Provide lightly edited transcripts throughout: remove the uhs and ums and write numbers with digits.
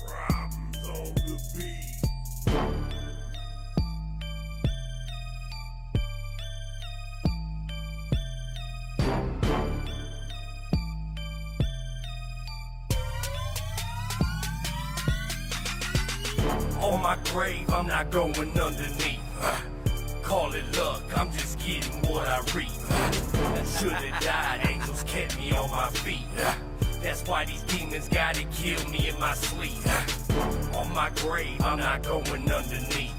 Problems on the beat. On my grave, I'm not going underneath. Call it luck, I'm just getting what I reap. Should've died, angels kept me on my feet. That's why these demons gotta kill me in my sleep. On my grave, I'm not going underneath.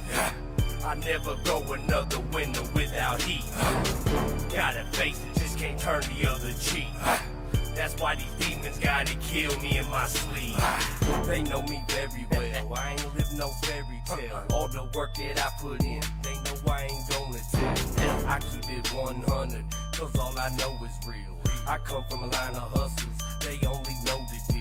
I never go another winter without heat. Gotta face it, just can't turn the other cheek. That's why these demons gotta kill me in my sleep. They know me very well, I ain't live no fairy tale. All the work that I put in, they know I ain't gonna tell. I keep it 100, cause all I know is real. I come from a line of hustlers, they only know the deal.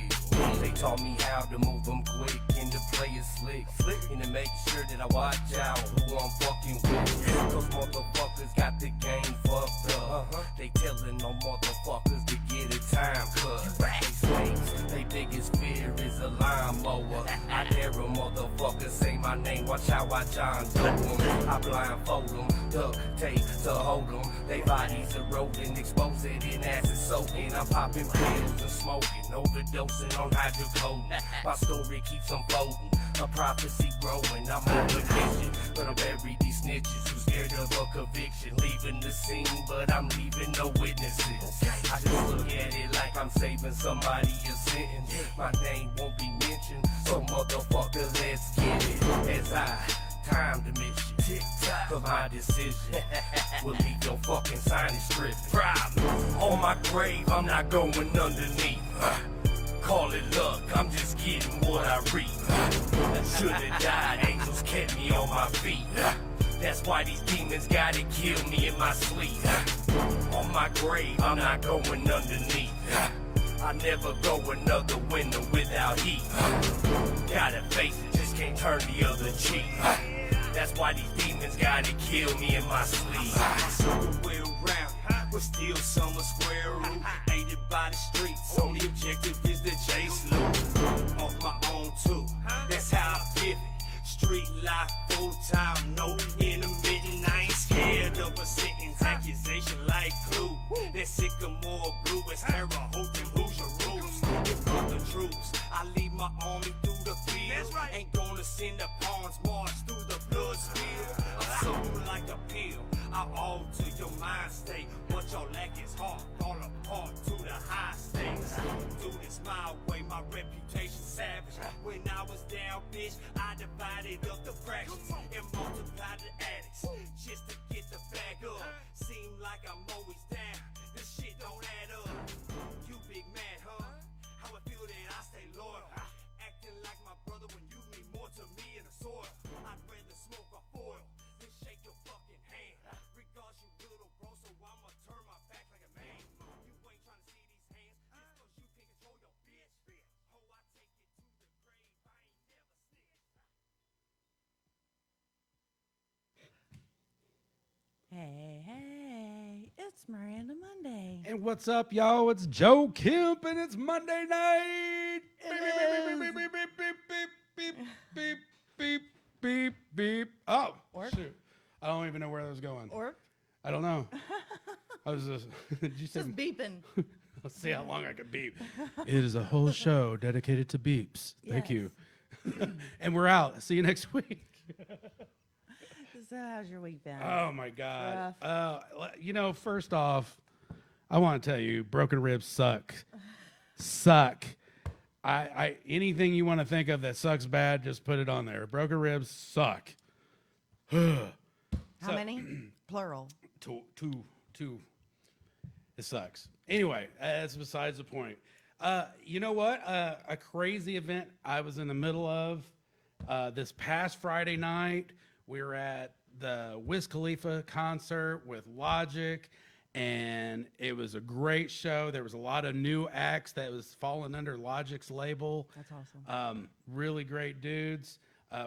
They taught me how to move them quick and to play it slick. And to make sure that I watch out who I'm fucking with. Those motherfuckers got the game fucked up. They telling them motherfuckers to get a time cut. They snakes, they biggest fear is a lawnmower. I dare a motherfucker say my name, watch how I John Doe 'em. I blindfold them, duct tape to hold them. They bodies eroding, exposed in acid soaking. I'm popping pills and smoking, overdosing on hydrocodone. My story keeps unfolding, a prophecy growing. I'm on a mission, but I'm buried these snitches who scared of a conviction. Leaving the scene, but I'm leaving no witnesses. I just look at it like I'm saving somebody a sentence. My name won't be mentioned, so motherfucker, let's get it. As I time the mission, tick-tock for my decision will leave your fucking sign stripping. Problem on my grave, I'm not going underneath. Call it luck, I'm just getting what I reap. Should've died, angels kept me on my feet. That's why these demons gotta kill me in my sleep. On my grave, I'm not going underneath. I never go another winter without heat. Gotta face it, just can't turn the other cheek. That's why these demons gotta kill me in my sleep. Circle way around, but still summer square root. Aided by the streets, only objective is the chase loot. Off my own too, that's how I pivot. Street life full time, no intermittent. I ain't scared of a sentence, accusation like clue. That sycamore blue is terror, hoping who's your roots. If not the troops, I lead my army through the field. Right. Ain't gonna send the pawns march through the blood spill. I'm something like a pill, I alter your mind state. What y'all lack is heart, fall apart to the high stakes. Do this my way, my reputation savage. When I was down, bitch, I divided up the fractions and multiplied the addicts just to get the bag up. Seem like I'm always down, this shit don't add up. You big mad, huh? How I feel that I stay loyal. Acting like my brother when you mean more to me in the soil. I'd rather smoke a foil than shake your fucking hand. Regards you little bro, so I'ma turn my back like a man. You ain't trying to see these hands just cause you can control your bitch. Oh, I take it to the grave, I ain't never snitch. Hey, it's Miranda Monday. And what's up, y'all? It's Joe Kemp, and it's Monday night. Beep, beep, beep, beep, beep, beep, beep, beep, beep. Oh, Orc? shoot. I don't even know where that was going. Or I don't know. I was just, did you say, just beeping. let's see how long I can beep. It is a whole show dedicated to beeps. Thank you. And we're out. See you next week. So how's your week been? Oh my God. First off, I want to tell you, broken ribs suck. Suck. I anything you want to think of that sucks bad, just put it on there. Broken ribs suck. How many? Plural. Two. It sucks. Anyway, that's besides the point. You know what? A crazy event I was in the middle of this past Friday night. We were at the Wiz Khalifa concert with Logic, and it was a great show. There was a lot of new acts that was falling under Logic's label. That's awesome. Really great dudes.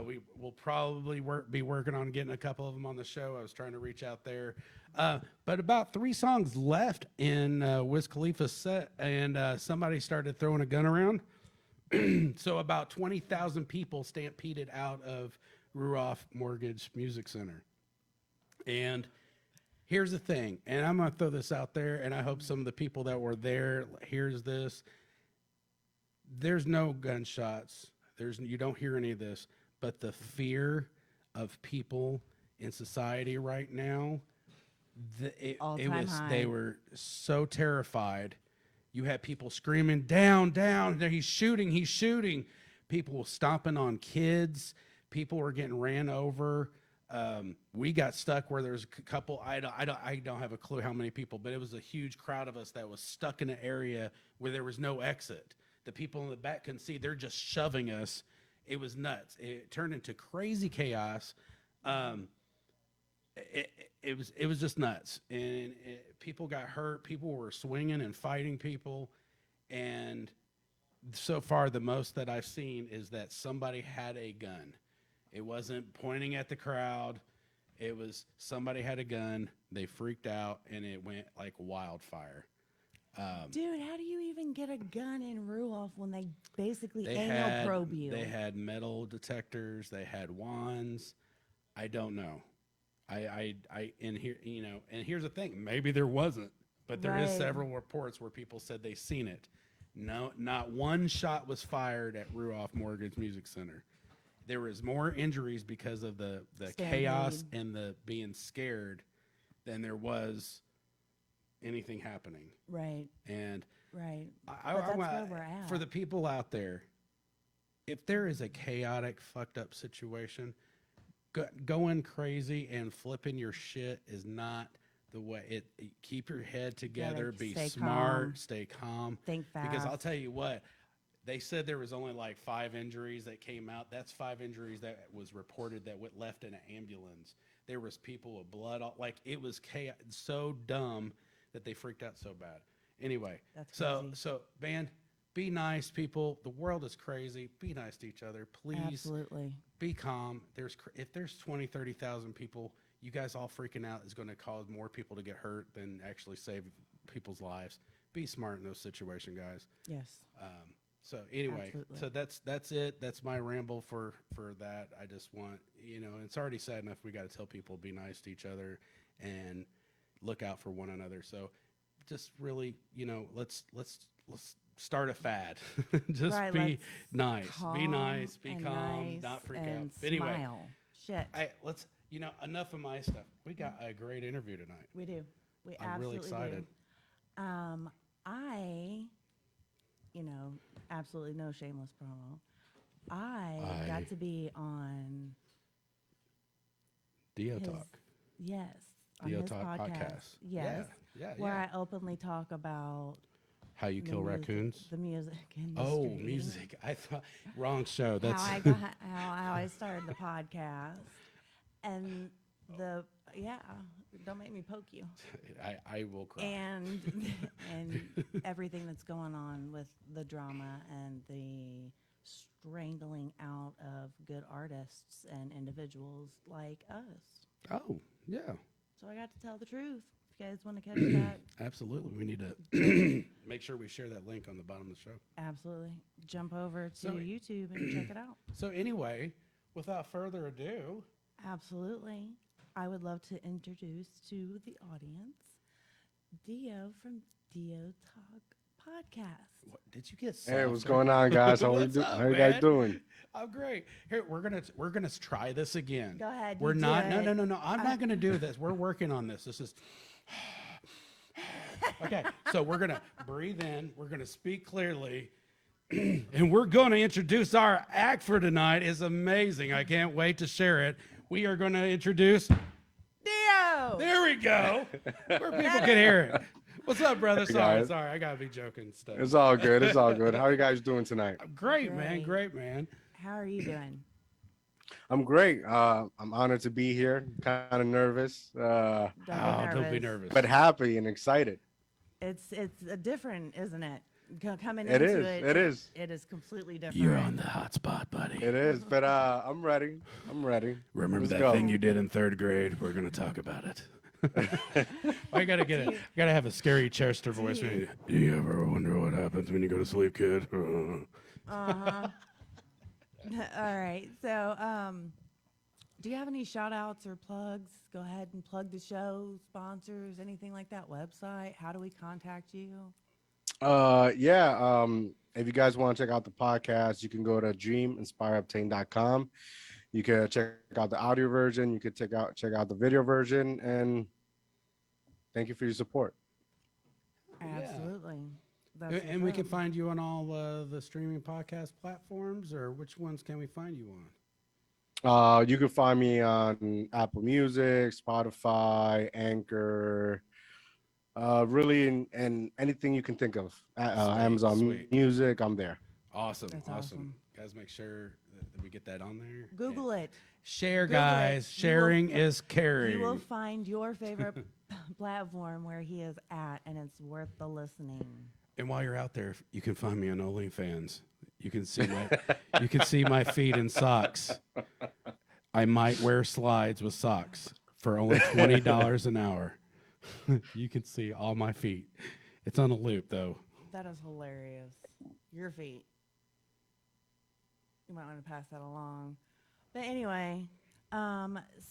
We will probably be working on getting a couple of them on the show. I was trying to reach out there. But about 3 songs left in Wiz Khalifa's set, and somebody started throwing a gun around. So about 20,000 people stampeded out of Ruoff Mortgage Music Center. And here's the thing, and I'm going to throw this out there, and I hope some of the people that were there hears this. There's no gunshots. You don't hear any of this, but the fear of people in society right now, they were so terrified. You had people screaming, down, down, he's shooting. People were stomping on kids. People were getting ran over. We got stuck where there's a couple, I don't have a clue how many people, but it was a huge crowd of us that was stuck in an area where there was no exit. The people in the back couldn't see. They're just shoving us. It was nuts. It turned into crazy chaos. It was just nuts, and people got hurt. People were swinging and fighting people, and so far the most that I've seen is that somebody had a gun. It wasn't pointing at the crowd. It was somebody had a gun. They freaked out, and it went like wildfire. Dude, how do you even get a gun in Ruoff when they basically anal probe you? They had metal detectors. They had wands. I don't know. And here, and here's the thing, maybe there wasn't, but there is several reports where people said they seen it. No, not one shot was fired at Ruoff Mortgage Music Center. There was more injuries because of the chaos and the being scared than there was anything happening. Right. And That's where we're at. For the people out there, if there is a chaotic, fucked up situation, going crazy and flipping your shit is not the way. Keep your head together, be smart, stay calm. Think fast. Because I'll tell you what, they said there was only like 5 injuries that came out. That's 5 injuries that was reported that went left in an ambulance. There was people with blood. Like, it was chaos, so dumb that they freaked out so bad. Anyway, That's crazy. so band, be nice, people. The world is crazy. Be nice to each other, please. Absolutely. Be calm. If there's 20, 30,000 people, you guys all freaking out is going to cause more people to get hurt than actually save people's lives. Be smart in those situations, guys. Yes. So anyway, Absolutely. so that's it. That's my ramble for that. I just want, it's already sad enough. We got to tell people, be nice to each other and look out for one another. So just really, let's start a fad. Just be nice. Be nice. Be calm. Not freak out. Anyway, smile. Shit. Let's. Enough of my stuff. We got a great interview tonight. We do. I'm really excited. I, absolutely no shameless promo. I got to be on Dio his, Talk. Yes. On Dio his Talk podcast. Yes. Yeah. Where I openly talk about how you kill raccoons. The music industry. Oh, music. I thought wrong show. That's how I started the podcast. And don't make me poke you. I will cry. And everything that's going on with the drama and the strangling out of good artists and individuals like us. Oh, yeah. So I got to tell the truth. If you guys want to catch that. Absolutely. We need to make sure we share that link on the bottom of the show. Absolutely. Jump over to YouTube and check it out. So anyway, without further ado. Absolutely. I would love to introduce to the audience Dio from Dio Talk Podcast. What, did you get? Hey, what's going on, guys? How you guys doing? I'm great. Here, we're gonna try this again. Go ahead. We're not. No. I'm not gonna do this. We're working on this. This is. Okay, so we're gonna breathe in. We're gonna speak clearly. And we're going to introduce our act for tonight. It's amazing. I can't wait to share it. We are going to introduce Dio. There we go. Where people can hear it. What's up, brother? Sorry. I got to be joking stuff. It's all good. How are you guys doing tonight? Great, man. Great, man. How are you doing? I'm great. I'm honored to be here. Kind of nervous. Don't be nervous. But happy and excited. It's different, isn't it? Coming it into is. it. It is. It is completely different. You're on the hot spot, buddy. It is. But I'm ready. Remember Let's that go. thing you did in 3rd grade? We're going to talk about it. I gotta Do you- gotta have a scary Chester do voice. you- Do you ever wonder what happens when you go to sleep, kid? Uh-huh. All right. So, do you have any shout outs or plugs? Go ahead and plug the show, sponsors, anything like that, website. How do we contact you? Yeah. If you guys want to check out the podcast, you can go to dreaminspireobtain.com. You can check out the audio version. You could check out the video version. And thank you for your support. Absolutely. And we can find you on all the streaming podcast platforms, or which ones can we find you on? You can find me on Apple Music, Spotify, Anchor, really, and anything you can think of. Amazon sweet. Music, I'm there. Awesome, That's awesome. awesome. Guys, make sure that we get that on there. Google it. Share, Google it. guys. You will- Sharing is caring. You will find your favorite platform where he is at, and it's worth the listening. And while you're out there, you can find me on OnlyFans. You can see my feet in socks. I might wear slides with socks for only $20 an hour. You can see all my feet. It's on a loop though. That is hilarious. Your feet. You might want to pass that along. But anyway,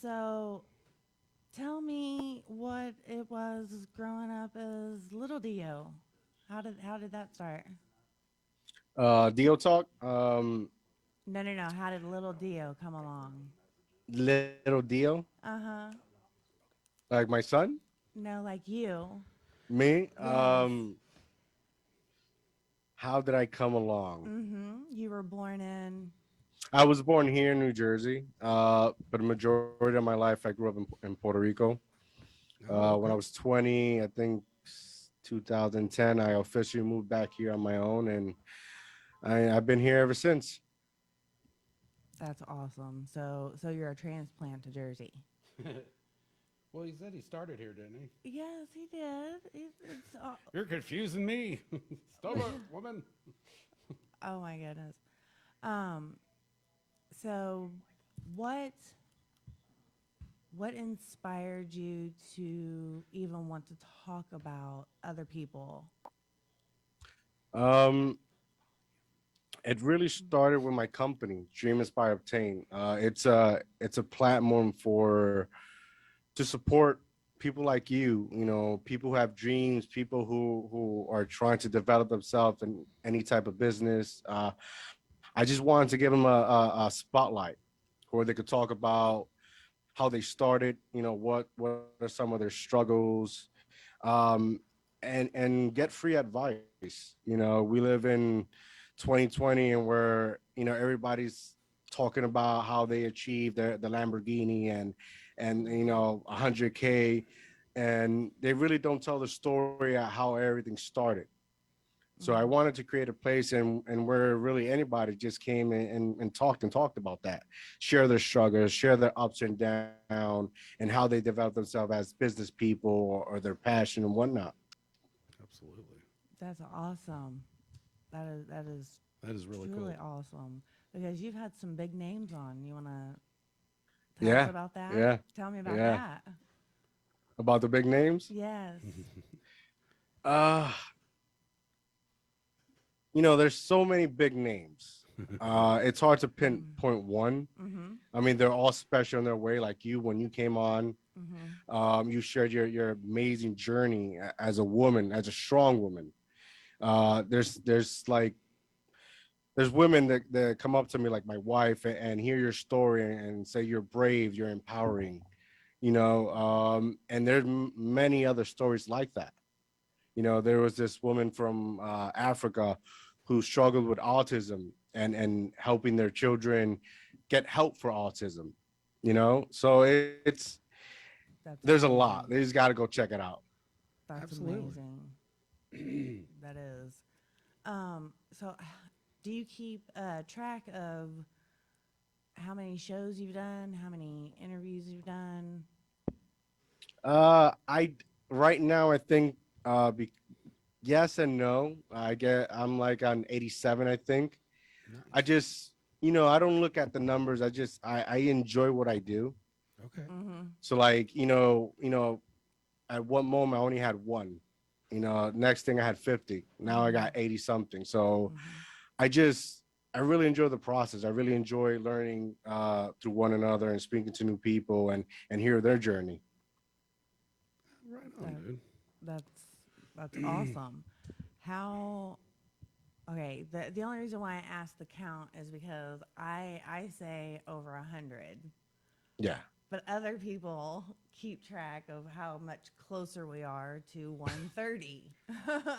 so tell me what it was growing up as little Dio. How did that start? Dio Talk, No. How did little Dio come along? Little Dio, Uh-huh. like my son, No, like you. me. Yes. How did I come along? Mm-hmm. You were born in. I was born here in New Jersey, but the majority of my life I grew up in Puerto Rico. When I was 20, I think 2010, I officially moved back here on my own, and I've been here ever since. That's awesome. So you're a transplant to Jersey. Well, he said he started here, didn't he? Yes, he did. You're confusing me. Stop it, woman. Oh my goodness. So what inspired you to even want to talk about other people? It really started with my company, Dream Inspire Obtain. It's a platform to support people like you, people who have dreams, people who are trying to develop themselves in any type of business. I just wanted to give them a spotlight where they could talk about how they started, what are some of their struggles, and get free advice. We live in 2020, and where everybody's talking about how they achieved the Lamborghini and 100K, and they really don't tell the story of how everything started. So I wanted to create a place and where really anybody just came and talked about that, share their struggles, share their ups and down, and how they develop themselves as business people or their passion and whatnot. Absolutely. That's awesome. That is really truly cool. awesome, because you've had some big names on. You want to tell Yeah, us about that? yeah, Tell me about yeah. that. About the big names? Yes. There's so many big names. It's hard to pinpoint one. Mm-hmm. I mean, they're all special in their way. Like you, when you came on, Mm-hmm. you shared your amazing journey as a woman, as a strong woman. There's women that come up to me, like my wife, and hear your story and say you're brave, you're empowering, and there's many other stories like that. There was this woman from Africa who struggled with autism and helping their children get help for autism. So there's a lot. They just got to go check it out. That's Absolutely. amazing. That is. So, do you keep track of how many shows you've done, how many interviews you've done? Right now I think yes and no. I'm like on 87, I think. Nice. I just I don't look at the numbers. I enjoy what I do. Okay. Mm-hmm. So like at one moment I only had one. You know, next thing I had 50. Now I got 80 something. So I just I really enjoy the process. I really enjoy learning through one another and speaking to new people and hear their journey. Right on, dude. That's awesome. How okay, the only reason why I asked the count is because I say over 100, Yeah. but other people keep track of how much closer we are to 130.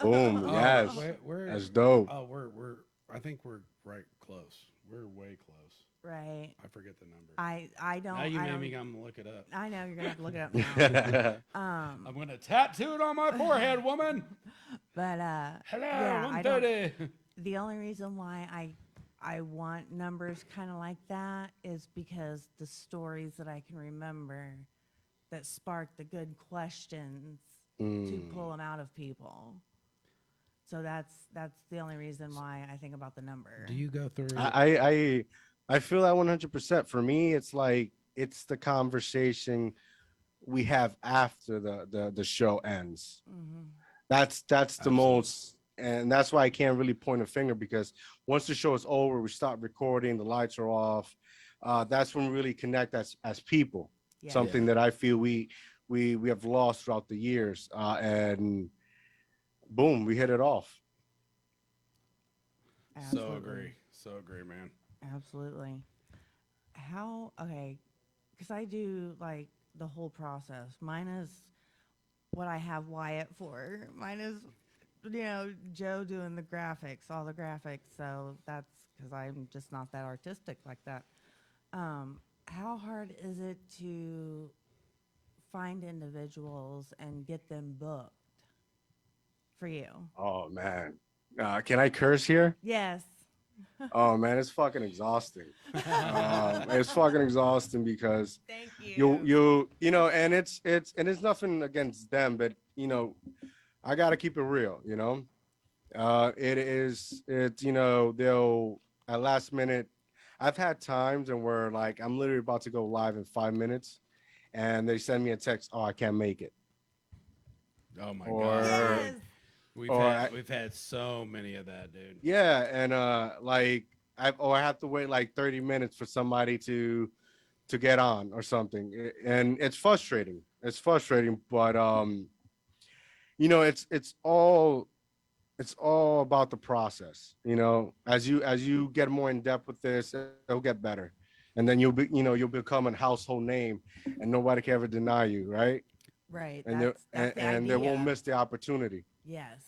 Boom. Oh, Yes. we're That's dope. oh, we're I think we're right close. We're way close. Right. I forget the number. I don't Now you I made don't me gonna look it up. I know you're gonna have to look it up now. I'm gonna tattoo it on my forehead, woman. But Hello, yeah, I don't 130. the only reason why I want numbers kind of like that is because the stories that I can remember that spark the good questions to pull them out of people. So that's the only reason why I think about the number. Do you go through? I feel that 100%. For me, it's like it's the conversation we have after the show ends. That's the Absolutely. most, and that's why I can't really point a finger, because once the show is over, we stop recording, the lights are off. That's when we really connect as people. Yeah. Something that I feel we have lost throughout the years, and boom, we hit it off. So agree, man. Absolutely. How okay? Because I do like the whole process. Mine is what I have Wyatt for. Mine is, Joe doing the graphics, all the graphics. So that's because I'm just not that artistic like that. How hard is it to find individuals and get them booked for you? Oh man, can I curse here? Yes. Oh man, it's fucking exhausting. It's fucking exhausting because Thank you. and it's nothing against them, but I gotta keep it real. They'll at last minute. I've had times and where like I'm literally about to go live in 5 minutes, and they send me a text, "Oh, I can't make it." Oh my Or god. Yes. We've had so many of that, dude. yeah, and like I have to wait like 30 minutes for somebody to get on or something, and it's frustrating. It's frustrating, but it's all about the process. As you get more in depth with this, it'll get better, and then you'll become a household name, and nobody can ever deny you, right? Right. And That's the and they won't idea. miss the opportunity. Yes,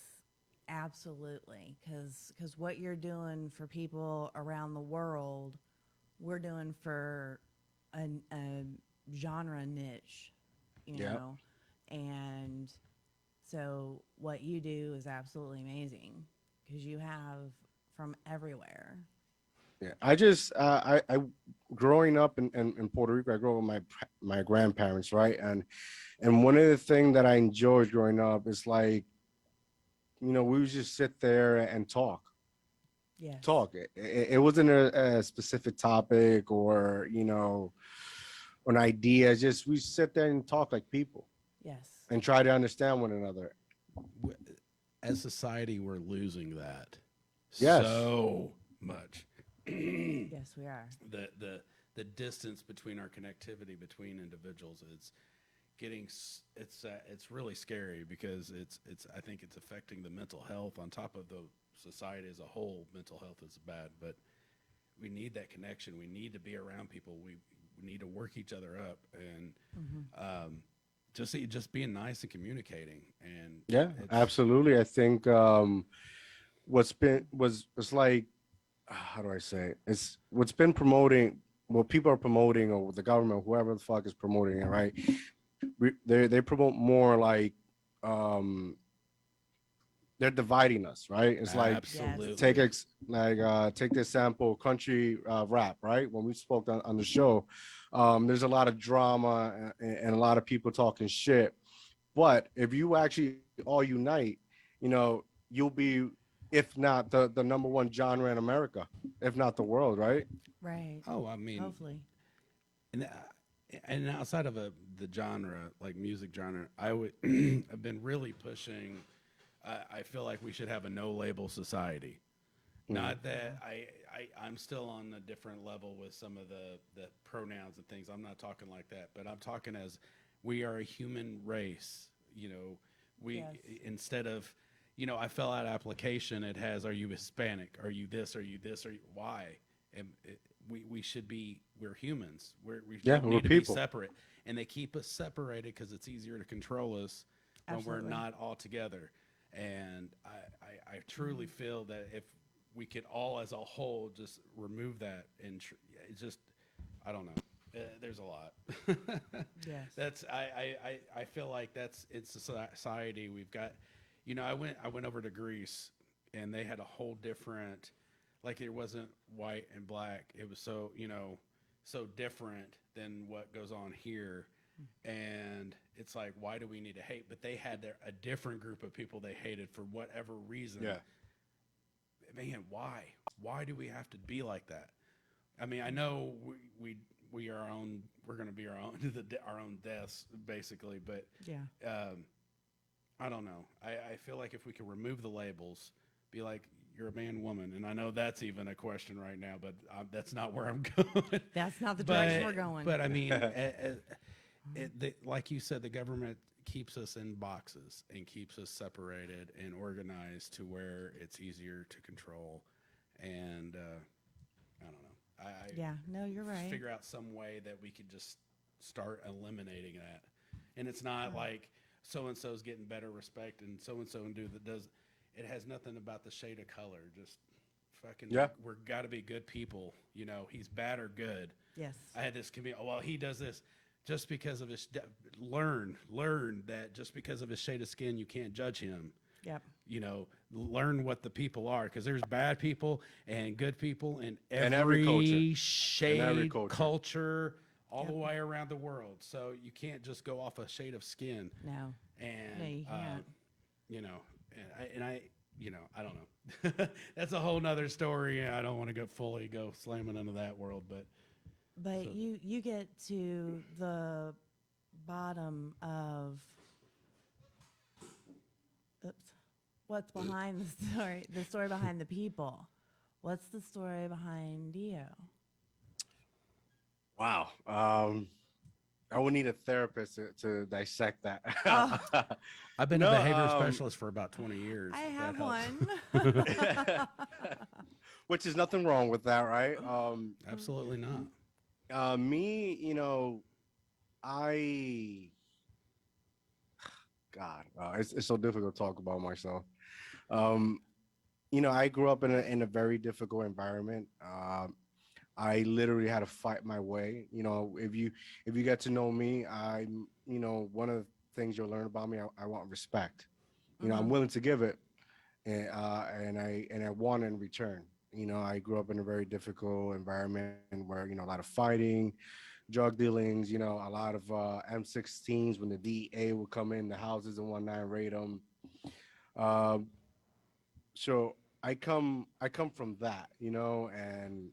absolutely. Because what you're doing for people around the world, we're doing for a genre niche, you Yeah. know? And so what you do is absolutely amazing because you have from everywhere. Yeah, I growing up in Puerto Rico, I grew up with my grandparents, right? And one of the things that I enjoyed growing up is like, we would just sit there and talk. Yes. It wasn't a specific topic or an idea. It's just we sit there and talk like people Yes. and try to understand one another. As society, we're losing that Yes. so much. Yes, we are. The distance between our connectivity between individuals is getting it's really scary because it's I think it's affecting the mental health on top of the society as a whole. Mental health is bad, but we need that connection. We need to be around people. We need to work each other up and just being nice and communicating. And Yeah, absolutely. I think was like, how do I say it? It's what's been promoting, what people are promoting, or the government, whoever the fuck is promoting it, right? They promote more like they're dividing us, right? It's like absolutely take this sample country rap, right? When we spoke on the show, there's a lot of drama and a lot of people talking shit. But if you actually all unite, you'll be, if not the number one genre in America, if not the world, right? Right. Oh, I mean, Hopefully. and and outside of the genre, like music genre, I would I've been really pushing. I feel like we should have a no label society. Not that I'm still on a different level with some of the pronouns and things. I'm not talking like that, but I'm talking as we are a human race. You know, we Yes. instead of, you know, I fill out application. It has, are you Hispanic? Are you this? Are you this? Are you why? And we should be. We're humans. We Yeah, don't we're need to be people. separate, and they keep us separated because it's easier to control us when Absolutely. we're not all together. And I truly feel that if we could all as a whole just remove that and it's just, I don't know. There's a lot. Yes. That's I feel like that's it's a society we've got. You know, I went over to Greece and they had a whole different, like it wasn't white and black. It was so, you know, so different than what goes on here. And it's like, why do we need to hate? But they had a different group of people they hated for whatever reason. Yeah. Man, why? Why do we have to be like that? I mean, I know we are our own. We're going to be our own our own deaths, basically. But Yeah. I don't know. I feel like if we could remove the labels, be like, you're a man, woman, and I know that's even a question right now, but that's not where I'm going. That's not the direction we're going. But I mean, like you said, the government keeps us in boxes and keeps us separated and organized to where it's easier to control. And I don't know. Yeah, no, you're right. Figure out some way that we could just start eliminating that. And it's not like so and so's getting better respect and so and do that does. It has nothing about the shade of color. Just fucking. Yeah. We're got to be good people. You know, he's bad or good. Yes. I had this comedian. Well, he does this just because of his. Learn that just because of his shade of skin, you can't judge him. Yep. You know, learn what the people are, because there's bad people and good people in In every culture. shade, In every culture. culture, all Yep. the way around the world. So you can't just go off a shade of skin. No. And No, you can't. you know, and I you know, I don't know. That's a whole nother story. I don't want to go slamming into that world, but But So- you get to the bottom of what's behind the story behind the people. What's the story behind you? Wow. I would need a therapist to dissect that. Oh. I've been No, a behavior specialist for about 20 years. I if have that helps. one. Which is nothing wrong with that, right? Absolutely not. Me, you know, God, it's so difficult to talk about myself. You know, I grew up in a very difficult environment. I literally had to fight my way. You know, if you get to know me, I'm, you know, one of the things you'll learn about me, I want respect. You know, I'm willing to give it, and I want it in return. You know, I grew up in a very difficult environment where, you know, a lot of fighting, drug dealings, you know, a lot of M16s when the DEA would come in the houses and whatnot and raid them. So I come from that, you know, and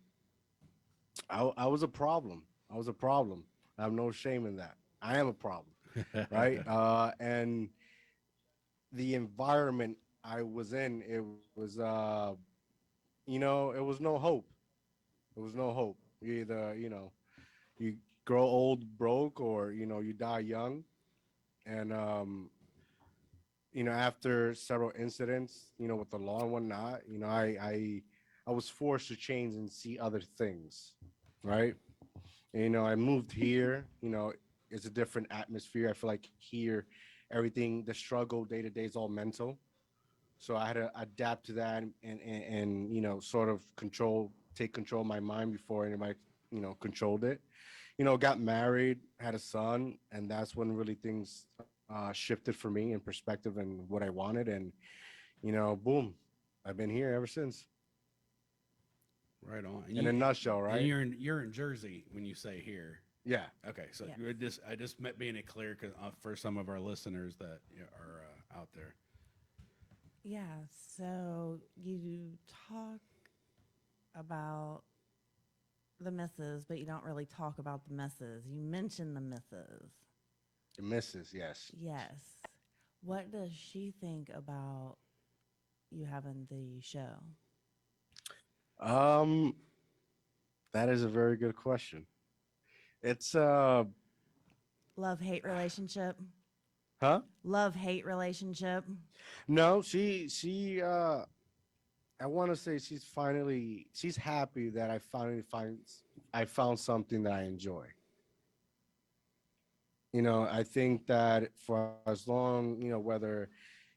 I was a problem. I was a problem. I have no shame in that. I am a problem, right? And the environment I was in, it was, you know, it was no hope. It was no hope. You either, you know, you grow old broke, or, you know, you die young. And you know, after several incidents, you know, with the law and whatnot, you know, I was forced to change and see other things, right? And, you know, I moved here. You know, it's a different atmosphere. I feel like here, everything, the struggle day to day is all mental. So I had to adapt to that and you know, sort of take control of my mind before anybody, you know, controlled it. You know, got married, had a son, and that's when really things shifted for me in perspective and what I wanted. And, you know, boom, I've been here ever since. Right on. And In a nutshell, and right? you're in Jersey when you say here. Yeah. Okay, so Yeah. I just meant being it clear for some of our listeners that are out there. Yeah, so you talk about the misses, but you don't really talk about the misses. You mention the misses. The missus, yes. Yes. What does she think about you having the show? Um, that is a very good question. It's Love hate relationship? huh? Love hate relationship? No, she I want to say she's happy that I found something that I enjoy. I think that for as long, whether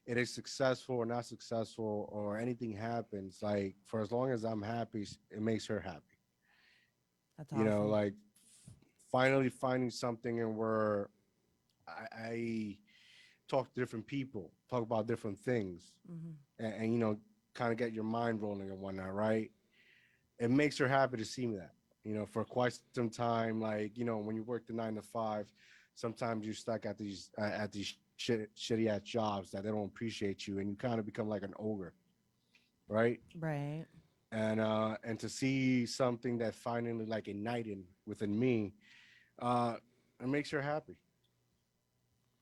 it is successful or not successful or anything happens, like for as long as I'm happy, it makes her happy. That's awesome. Like finally finding something and where I talk to different people, talk about different things, and kind of get your mind rolling and whatnot, right? It makes her happy to see me that, for quite some time. Like, when you work the 9 to 5, sometimes you're stuck at these shitty ass jobs that they don't appreciate you, and you kind of become like an ogre, right? Right. And to see something that finally like ignited within me, uh, it makes her happy.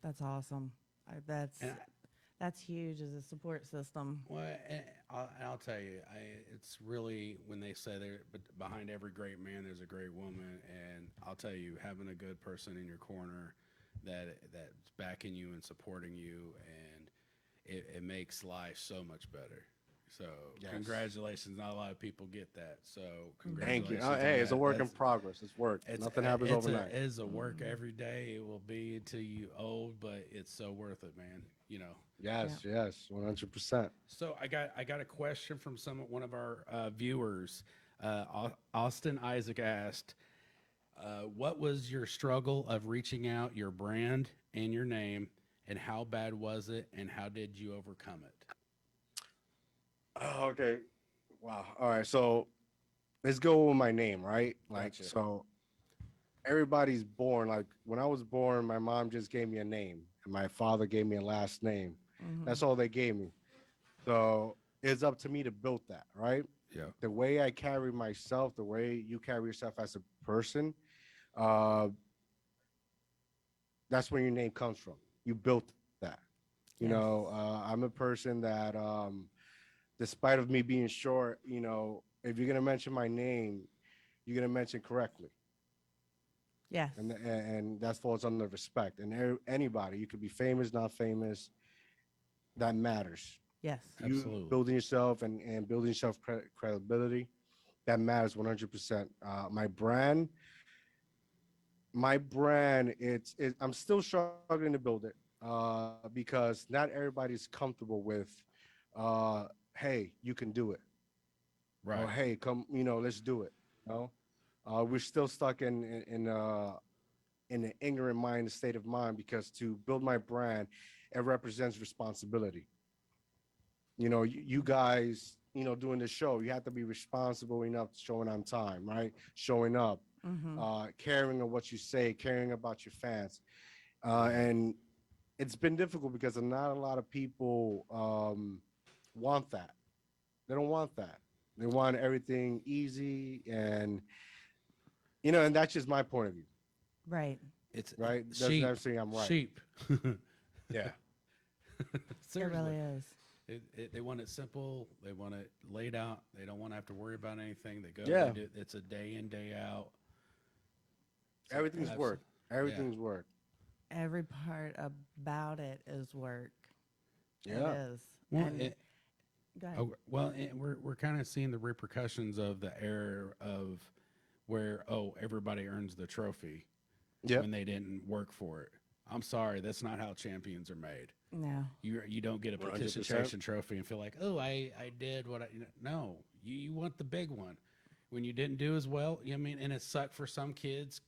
That's awesome. And That's huge as a support system. well, I'll tell you, it's really when they say there, but behind every great man, there's a great woman, and I'll tell you, having a good person in your corner that's backing you and supporting you, and it makes life so much better. So Yes. congratulations! Not a lot of people get that. So Thank you. congratulations. on Hey, it's a that. work in progress. It's work. Nothing happens overnight. It's a work every day. It will be until you old, but it's so worth it, man. Yes, yes, 100%. So I got a question from one of our viewers. Austin Isaac asked, "What was your struggle of reaching out your brand and your name, and how bad was it, and how did you overcome it?" Oh, okay. Wow. All right. So let's go with my name, right? Like, Gotcha. so everybody's born. Like when I was born, my mom just gave me a name, and my father gave me a last name. That's all they gave me. So it's up to me to build that, right? Yeah. The way I carry myself, the way you carry yourself as a person, uh, that's where your name comes from. You built that. Yes. I'm a person that, despite of me being short, if you're gonna mention my name, you're gonna mention correctly, Yes. and that falls under respect. And anybody, you could be famous, not famous, that matters. Yes. You Absolutely. building yourself and building yourself credibility, that matters 100%. My brand, I'm still struggling to build it, because not everybody's comfortable with, hey, you can do it. Right. Or hey, come, let's do it. We're still stuck in an ignorant mind, state of mind, because to build my brand, it represents responsibility. You guys, doing the show, you have to be responsible enough, showing on time, right? Showing up, caring of what you say, caring about your fans, and it's been difficult because not a lot of people want that. They don't want that. They want everything easy, and that's just my point of view, Right. It's right? Doesn't sheep. necessarily I'm right. Sheep. Yeah. Seriously. It really is. They want it simple. They want it laid out. They don't want to have to worry about anything. They go. Yeah. They do, it's a day in, day out. So Everything's abso- work. Everything's work. Every part about it is work. Yeah. It is. Well, And go ahead. we're kind of seeing the repercussions of the era of where everybody earns the trophy Yep. when they didn't work for it. I'm sorry, that's not how champions are made. No. You don't get a 100%. participation trophy and feel like, oh, I did what I. No, you want the big one. When you didn't do as well, and it sucked for some kids,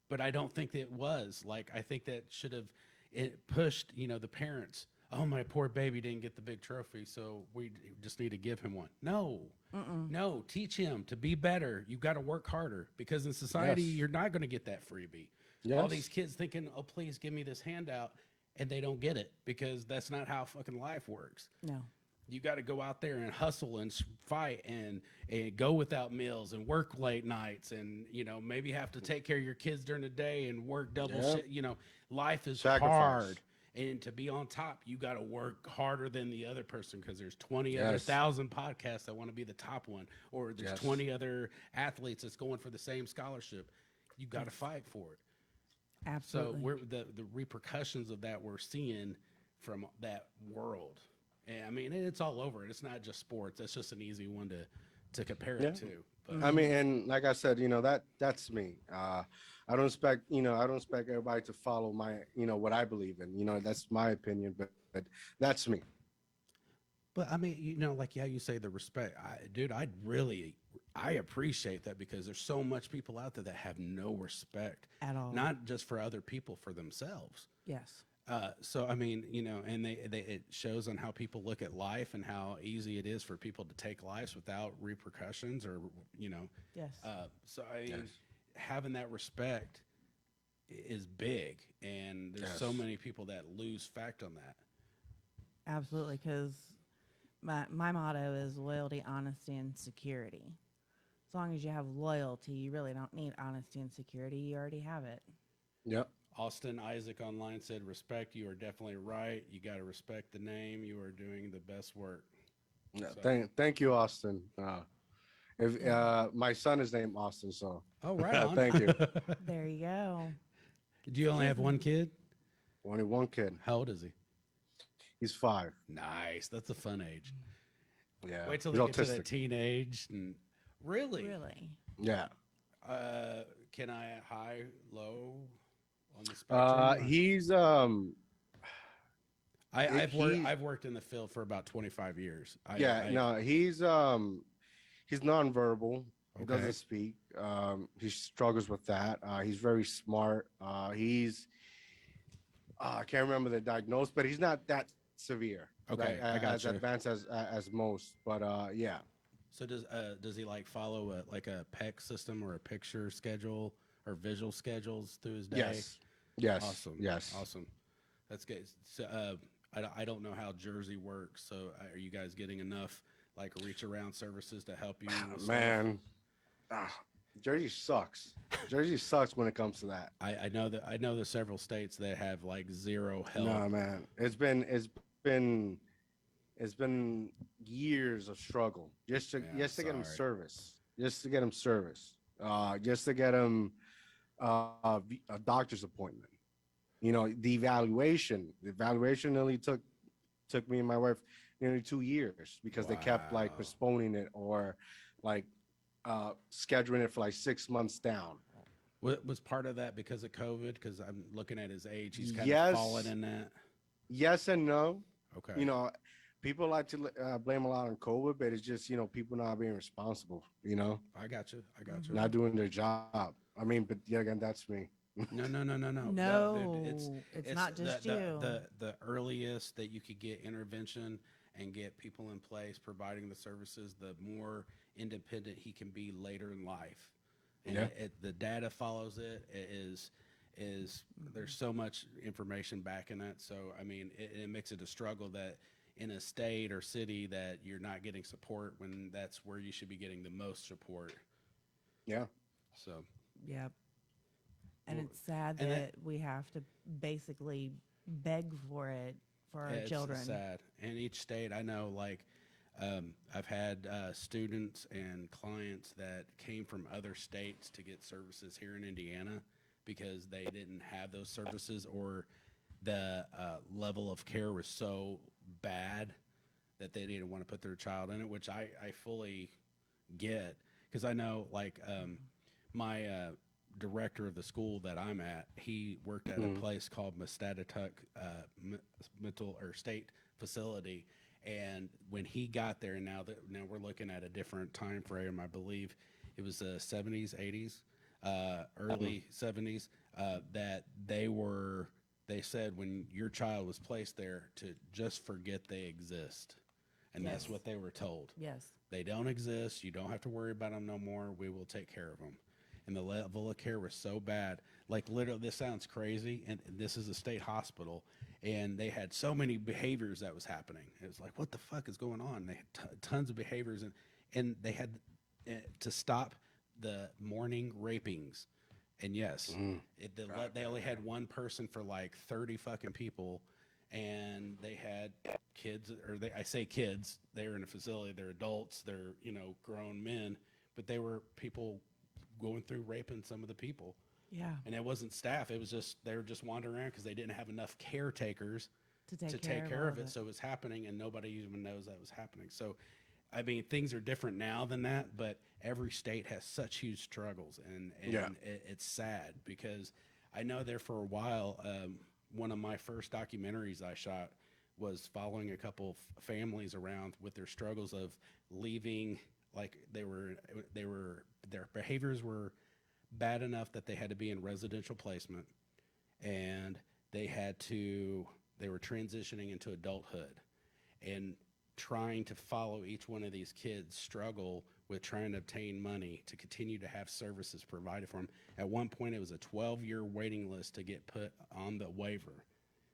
but I don't think that it was. Like, I think that should have it pushed, the parents. Oh, my poor baby didn't get the big trophy, so we just need to give him one. No, no, teach him to be better. You got to work harder, because in society, Yes. you're not going to get that freebie. All Yes. these kids thinking, oh, please give me this handout, and they don't get it because that's not how fucking life works. No. you got to go out there and hustle and fight and go without meals and work late nights and, you know, maybe have to take care of your kids during the day and work double Yeah. shit. You know, life is Sacrifice. hard. And to be on top, you got to work harder than the other person because there's 20 other Yes. thousand podcasts that want to be the top one, or there's Yes. 20 other athletes that's going for the same scholarship. You got to fight for it. So Absolutely. we're the repercussions of that we're seeing from that world. And I mean, it's all over it. It's not just sports. That's just an easy one to compare it to. But I mean, and like I said, you know, that's me. I don't expect everybody to follow my, you know, what I believe in. You know, that's my opinion, but that's me. But I mean, you know, like, yeah, you say the respect, dude, I appreciate that because there's so much people out there that have no respect At all. not just for other people, for themselves. Yes. So, I mean, you know, and it shows on how people look at life and how easy it is for people to take lives without repercussions or, you know, Yes. so I mean, having that respect is big, and there's so Yes. many people that lose fact on that. Absolutely, because my motto is loyalty, honesty, and security. As long as you have loyalty, you really don't need honesty and security. You already have it. Yep. Austin Isaac online said, respect, you are definitely right. You got to respect the name. You are doing the best work. Yeah, So- thank you, Austin. If my son is named Austin, so Oh, right on. thank you. There you go. Do you only have one kid? Only one kid. How old is he? He's 5. Nice. That's a fun age. Yeah. Wait till He's they get to that autistic. teenage. And really? Really. Yeah. Can I high, low on the spectrum? or- He's I've worked in the field for about 25 years. he's nonverbal. He Okay. doesn't speak. He struggles with that. He's very smart. I can't remember the diagnosis, but he's not that severe. Okay, I as gotcha. advanced as most. But yeah. So does he like follow a PEC system or a picture schedule or visual schedules through his day? Yes. Awesome. Yes. Awesome. That's good. So I don't know how Jersey works. So are you guys getting enough like reach around services to help you? with stuff? Man, Jersey sucks. Jersey sucks when it comes to that. I know there's several states that have like zero help. No, man. It's been years of struggle just to Yeah, get him sorry. service, just to get him a doctor's appointment. You know, the evaluation nearly took me and my wife nearly 2 years because they kept like Wow. postponing it or like scheduling it for like 6 months down. Was part of that because of COVID? Because I'm looking at his age. He's kind Yes. of fallen in that. Yes and no. Okay. You know, people like to blame a lot on COVID, but it's just, you know, people not being responsible, you know, I got you. not doing their job. I mean, but yeah, again, that's me. No. No, Dude, it's not just you. The earliest that you could get intervention and get people in place providing the services, the more independent he can be later in life. And Yeah. the data follows it. It is there's so much information backing it. So I mean, it makes it a struggle that in a state or city that you're not getting support when that's where you should be getting the most support. Yeah. So Yep. And Well, it's sad and that we have to basically beg for it for our yeah, it's children. sad. And each state, I know, like, I've had students and clients that came from other states to get services here in Indiana because they didn't have those services or the level of care was so bad that they didn't want to put their child in it, which I fully get because I know, like, my director of the school that I'm at, he worked at a place called Mastatuck Mental or State Facility, and when he got there, now we're looking at a different time frame. I believe it was the 70s, 80s, early 70s. That they said when your child was placed there to just forget they exist, and that's Yes. what they were told. Yes. They don't exist. You don't have to worry about them no more. We will take care of them. And the level of care was so bad. Like, literally, this sounds crazy, and this is a state hospital, and they had so many behaviors that was happening. It was like, what the fuck is going on? They had tons of behaviors, and they had to stop the morning rapings. And yes, they only had one person for like 30 fucking people, and they had kids, I say kids, they're in a facility, they're adults, they're, grown men, but they were people going through raping some of the people. Yeah. And it wasn't staff. It was just, they were just wandering around because they didn't have enough caretakers To to take care of it. So it was happening, and nobody even knows that was happening. So, I mean, things are different now than that, but every state has such huge struggles, and it's sad because I know there for a while, one of my first documentaries I shot was following a couple families around with their struggles of leaving. Like their behaviors were bad enough that they had to be in residential placement, and they were transitioning into adulthood, and trying to follow each one of these kids struggle with trying to obtain money to continue to have services provided for them. At one point, it was a 12-year waiting list to get put on the waiver.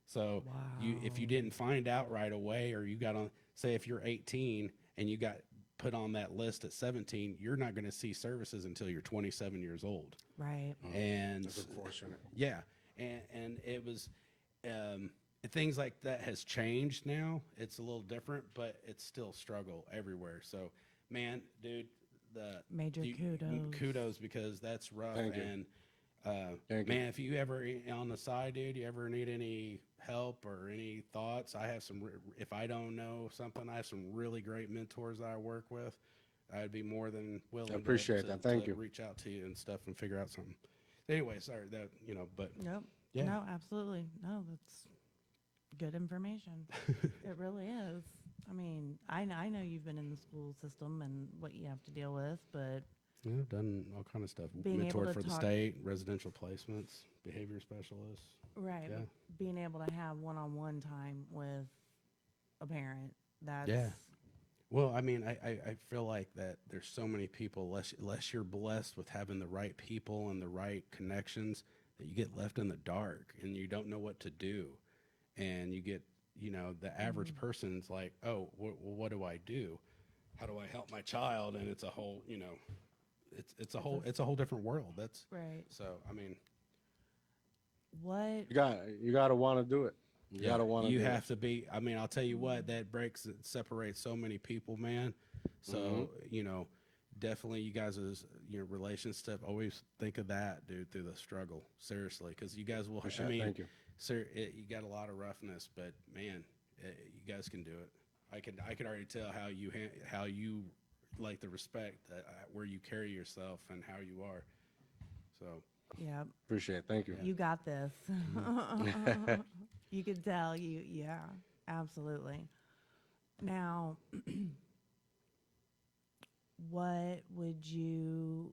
So if you didn't find out right away, or you got on, say if you're 18 and you got put on that list at 17, you're not going to see services until you're 27 years old. Right. And That's unfortunate. yeah, and it was things like that has changed now. It's a little different, but it's still struggle everywhere. So, man, dude, Major kudos, because that's rough. Thank you. And Thank you. man, if you ever on the side, dude, you ever need any help or any thoughts, I have some. If I don't know something, I have some really great mentors that I work with. I'd be more than willing. I appreciate that. Thank you. Reach out to you and stuff and figure out something. Anyway, sorry that but Nope. Yeah. No, absolutely. No, that's good information. It really is. I mean, I know you've been in the school system and what you have to deal with, but yeah, I've done all kind of stuff. Being able Mentored to for the talk- state, residential placements, behavior specialists. right, Yeah. but being able to have one-on-one time with a parent, that's Yeah. Well, I mean, I feel like that there's so many people, unless you're blessed with having the right people and the right connections, that you get left in the dark and you don't know what to do. And you get, the average person's like, oh, what do I do? How do I help my child? And it's a whole, it's a whole different world. That's right. so, I mean, What You gotta want to do it. You gotta want to. You have to be. I mean, I'll tell you what. That separates so many people, man. So definitely, you guys' relation stuff. Always think of that, dude, through the struggle. Seriously, because you guys will. Appreciate I it. mean, Thank you. sir, you got a lot of roughness, but man, you guys can do it. I could already tell how you like the respect where you carry yourself and how you are. So. yeah, Appreciate it. Thank you. you got this. You could tell yeah, absolutely. Now, what would you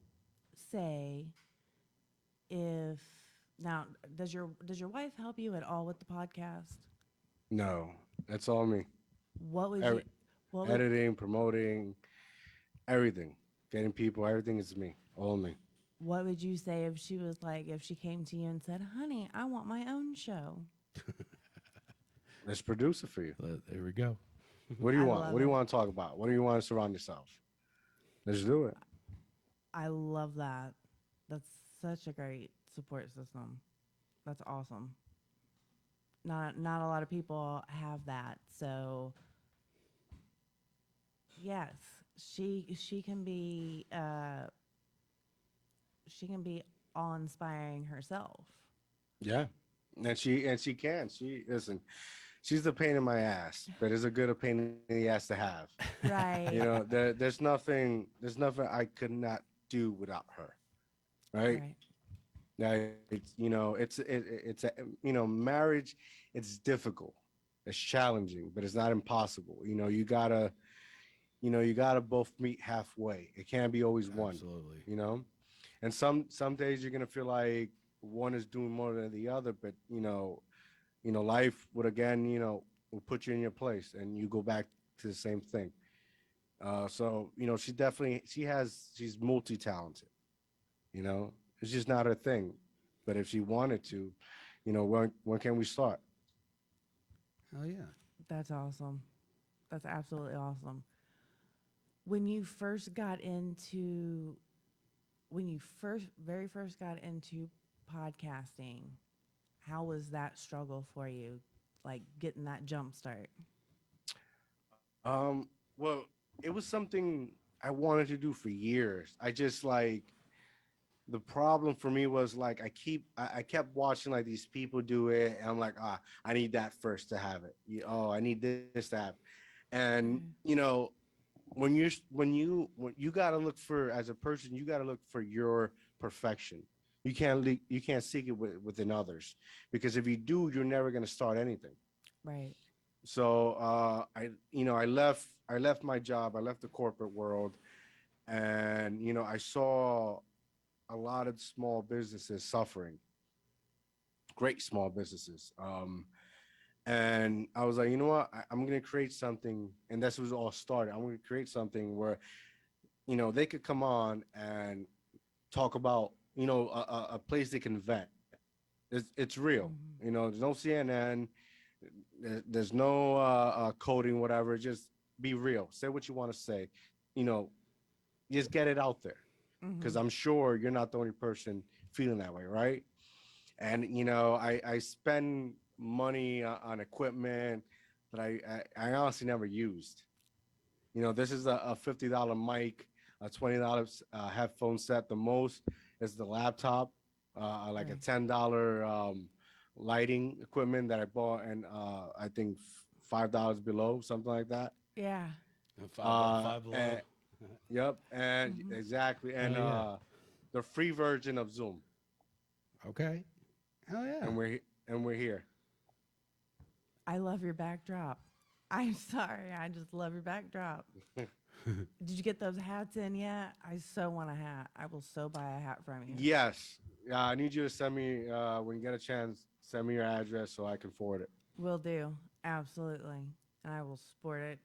say does your wife help you at all with the podcast? No, that's all me. What would Every- you what would, Editing, promoting, everything, getting people, everything is me. All me. what would you say if she came to you and said, "Honey, I want my own show"? Let's produce it for you. There we go. What do you I want? love What do you it. want to talk about? What do you want to surround yourself? Let's do it. I love that. That's such a great support system. That's awesome. Not a lot of people have that. So yes, she can be awe-inspiring herself. Yeah, and she can. Listen. She's a pain in my ass, but it's a good pain in the ass to have. Right. There's nothing I could not do without her. Right. Right. Now marriage, it's difficult, it's challenging, but it's not impossible. You gotta both meet halfway. It can't be always one. Absolutely. And some days you're gonna feel like one is doing more than the other, but life would again, will put you in your place and you go back to the same thing. So she's multi-talented. It's just not her thing. But if she wanted to, when can we start? Hell yeah. That's awesome. That's absolutely awesome. When you first got into, when you very first got into podcasting, how was that struggle for you? Like getting that jump start? Well, it was something I wanted to do for years. I just like the problem for me was like I kept watching like these people do it, and I'm like, I need that first to have it. Oh, I need this to have, and Mm. when you gotta look for as a person, you gotta look for your perfection. You can't seek it within others, because if you do, you're never gonna start anything. Right. So I left my job, I left the corporate world, and I saw a lot of small businesses suffering, great small businesses. And I was like, you know what, I'm gonna create something, and that's was all started. I'm gonna create something where they could come on and talk about a place they can vet. It's real. Hmm. There's no CNN. There's no coding, whatever. Just be real. Say what you want to say. You know, just get it out there, because Hmm. I'm sure you're not the only person feeling that way, right? And I spend money on equipment that I honestly never used. This is a $50 mic, a $20 headphone set. The most is the laptop, like a Right. $10 lighting equipment that I bought, and I think $5 below, something like that. Yeah. And five, five below. And, yep, and Hmm. exactly, and Hell yeah. the free version of Zoom, Okay. Hell yeah. and we're here. I love your backdrop. I'm sorry. I just love your backdrop. Did you get those hats in yet? I so want a hat. I will so buy a hat from you. Yes, I need you to send me when you get a chance. Send me your address so I can forward it. Will do. Absolutely. And I will sport it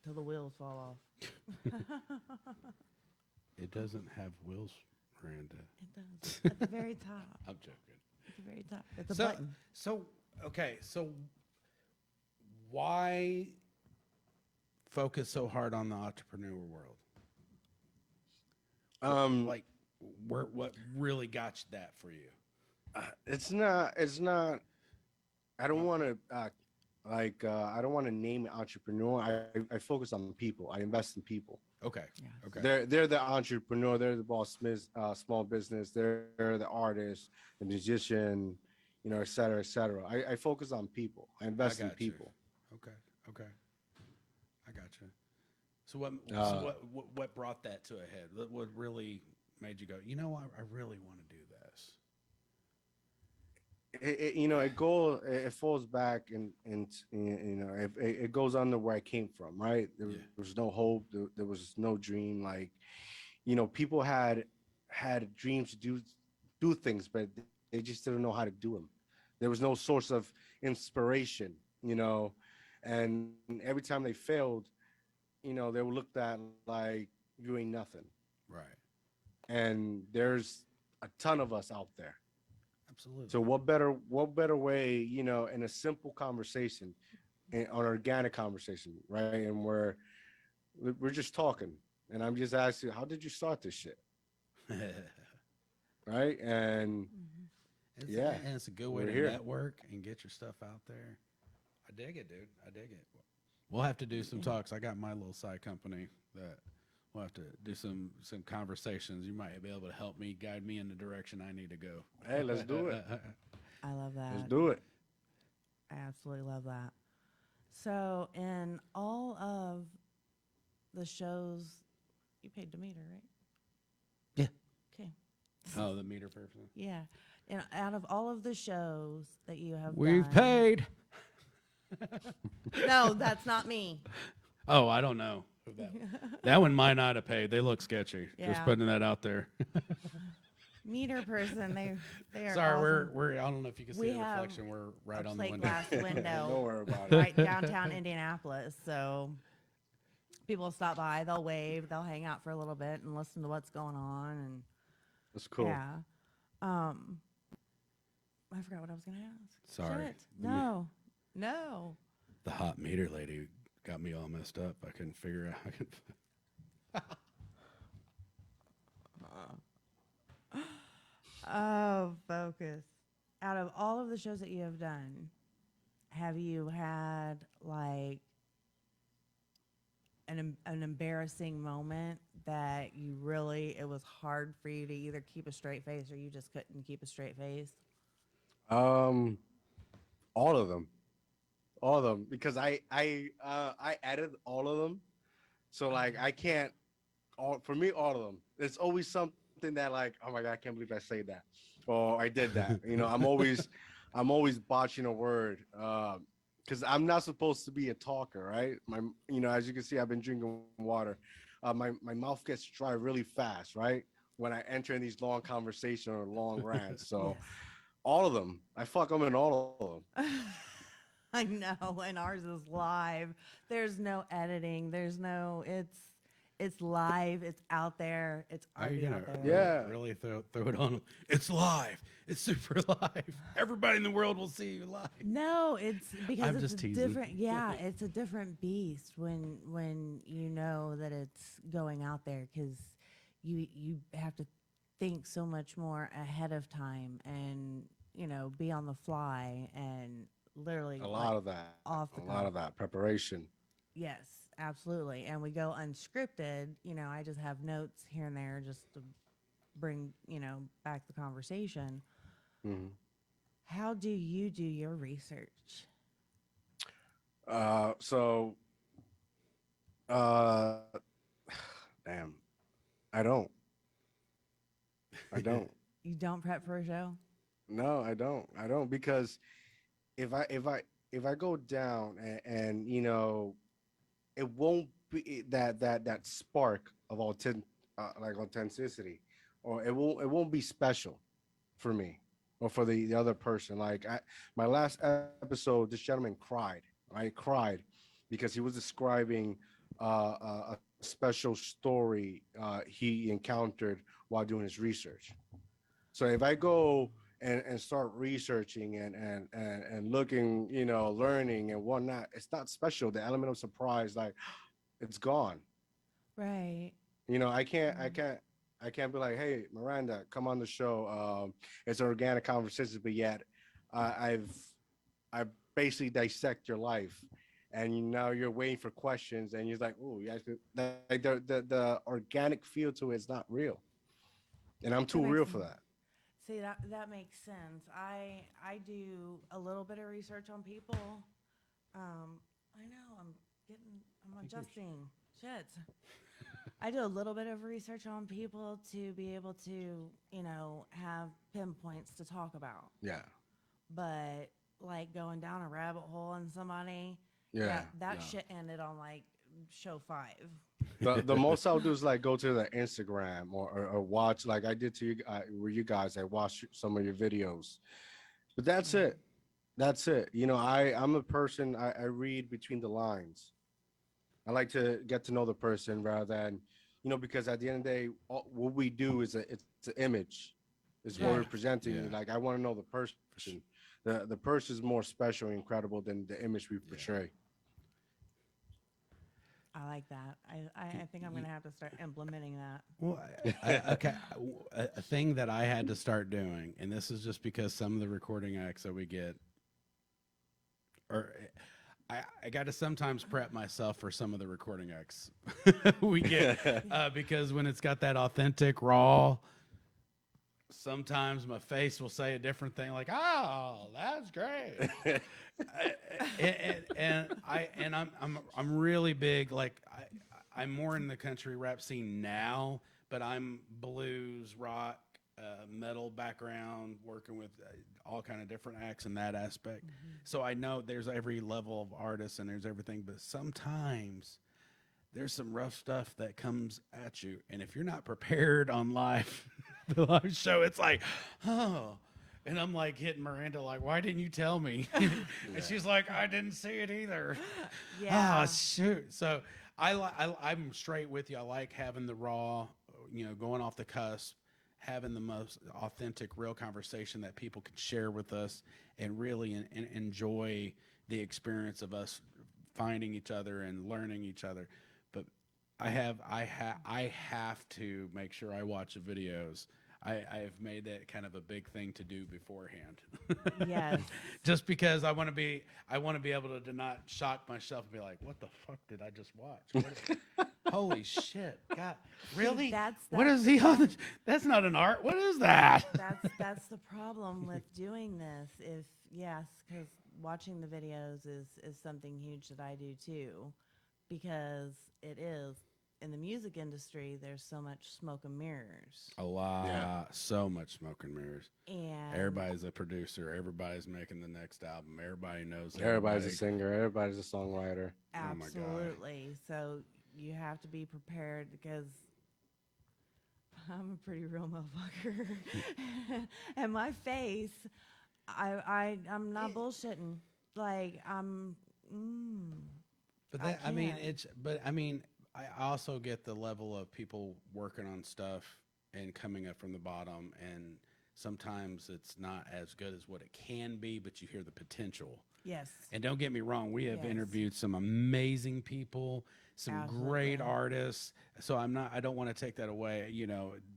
till the wheels fall off. It doesn't have wheels, Miranda. It does. At the very top. I'm joking. At the very top. It's a So, button. okay. So, why focus so hard on the entrepreneur world? Like, what really got that for you? It's not. I don't want to I don't want to name it entrepreneur. I focus on people. I invest in people. Okay. Yeah. Okay. They're the entrepreneur. They're the boss, small business. They're the artist, the musician, et cetera, et cetera. I focus on people. I invest in got you. people. Okay. Okay. I got you. So what? Uh, What brought that to a head? What really made you go? I really want to do this. It falls back, and it goes under where I came from, right? There was no hope. There was no dream. Like, people had dreams to do things, but they just didn't know how to do them. There was no source of inspiration, and every time they failed, they were looked at like you ain't nothing. Right. And there's a ton of us out there. Absolutely. So what better way, in a simple conversation, an organic conversation, right? And we're just talking, and I'm just asking, how did you start this shit, right? And yeah, and it's a good way we're to here. network and get your stuff out there. I dig it, dude. I dig it. We'll have to do some talks. I got my little side company that we'll have to do some conversations. You might be able to help me, guide me in the direction I need to go. Hey, let's do it. I love that. Let's do it. I absolutely love that. So, in all of the shows, you paid Demeter, right? Yeah. Okay. Oh, the meter person. Yeah. And out of all of the shows that you have We've done, paid. No, that's not me. Oh, I don't know. That one might not have paid. They look sketchy. Just Yeah. putting that out there. Meter person, they are Sorry, awesome. we're. I don't know if you can see We the have reflection. We're right a on the plate window. glass Don't window worry about it. right downtown Indianapolis. So people stop by, they'll wave, they'll hang out for a little bit and listen to what's going on. And That's cool. yeah, I forgot what I was gonna ask. Sorry. Shit. No. The hot meter lady got me all messed up. I couldn't figure out. I couldn't. Oh, focus. Out of all of the shows that you have done, have you had like an embarrassing moment that you really it was hard for you to either keep a straight face or you just couldn't keep a straight face? Um, all of them, all of them, because I added all of them, so like I can't. All for me, all of them. There's always something that like, oh my god, I can't believe I say that, or I did that. You know, I'm always botching a word, because I'm not supposed to be a talker, right? You know, as you can see, I've been drinking water. My mouth gets dry really fast, right? When I enter in these long conversations or long rants. So Yes. all of them, I fuck them in all of them. I know, and ours is live. There's no editing. There's no. It's live. It's out there. It's Are you already gonna out there. Yeah. really throw it on? It's live. It's super live. Everybody in the world will see you live. No, it's because I'm it's just a teasing. different. Yeah, it's a different beast when you know that it's going out there because you have to think so much more ahead of time and be on the fly and literally A like lot of that. off the A lot cuff. of that preparation. Yes, absolutely. And we go unscripted. I just have notes here and there just to bring, back the conversation. Hmm. How do you do your research? So, uh, damn, I don't. I don't. You don't prep for a show? No, I don't. I don't because if I go down and it won't be that spark of like authenticity, or it won't be special for me or for the other person. Like my last episode, this gentleman cried. Right, cried because he was describing a special story he encountered while doing his research. So if I go and start researching and looking, learning and whatnot, it's not special. The element of surprise, like, it's gone. Right. I can't be like, hey, Miranda, come on the show. It's an organic conversation, but yet I basically dissect your life, and now you're waiting for questions, and you're like, oh, yeah, like the organic feel to it is not real, and I'm That too makes real for sense. that. See, that makes sense. I do a little bit of research on people. I know I'm adjusting. Shit. I do a little bit of research on people to be able to, have pinpoints to talk about. Yeah, But like going down a rabbit hole on somebody, yeah, that yeah. shit ended on like show 5. The most I'll do is like go to the Instagram or watch like I did to you, where you guys I watched some of your videos, but that's it. That's it. I'm a person. I read between the lines. I like to get to know the person rather than, because at the end of the day, what we do is it's an image. It's what Yeah, we're presenting. yeah. Like I want to know the person. The person is more special and incredible than the image we portray. I like that. I think I'm gonna have to start implementing that. Well, okay, a thing that I had to start doing, and this is just because some of the recording acts that we get, or I got to sometimes prep myself for some of the recording acts we get, because when it's got that authentic raw, sometimes my face will say a different thing, like, "Oh, that's great," I'm really big. Like I'm more in the country rap scene now, but I'm blues, rock, metal background, working with all kind of different acts in that aspect. So I know there's every level of artist and there's everything, but sometimes there's some rough stuff that comes at you, and if you're not prepared on live, the live show, it's like, oh. And I'm like hitting Miranda, like, why didn't you tell me? And she's like, I didn't see it either. Yeah. Oh, shoot. So I'm straight with you. I like having the raw, going off the cusp, having the most authentic, real conversation that people can share with us and really enjoy the experience of us finding each other and learning each other. But I have to make sure I watch the videos. I've made that kind of a big thing to do beforehand. Yes. Just because I want to be able to not shock myself and be like, what the fuck did I just watch? Holy shit. God, really? What is he on? That's not an art. What is that? That's the problem with doing this. If yes, because watching the videos is something huge that I do too, because it is in the music industry. There's so much smoke and mirrors, A lot. Yeah. So much smoke and mirrors. and Everybody's a producer. Everybody's making the next album. Everybody knows Everybody's a everybody. singer. Everybody's a songwriter. Oh my God. absolutely. So you have to be prepared because I'm a pretty real motherfucker, and my face, I'm not bullshitting. Like I'm. But I I mean, can't. I also get the level of people working on stuff and coming up from the bottom, and sometimes it's not as good as what it can be, but you hear the potential. Yes. And don't get me wrong, we have Yes. interviewed some amazing people, some great Absolutely. artists. So I don't want to take that away,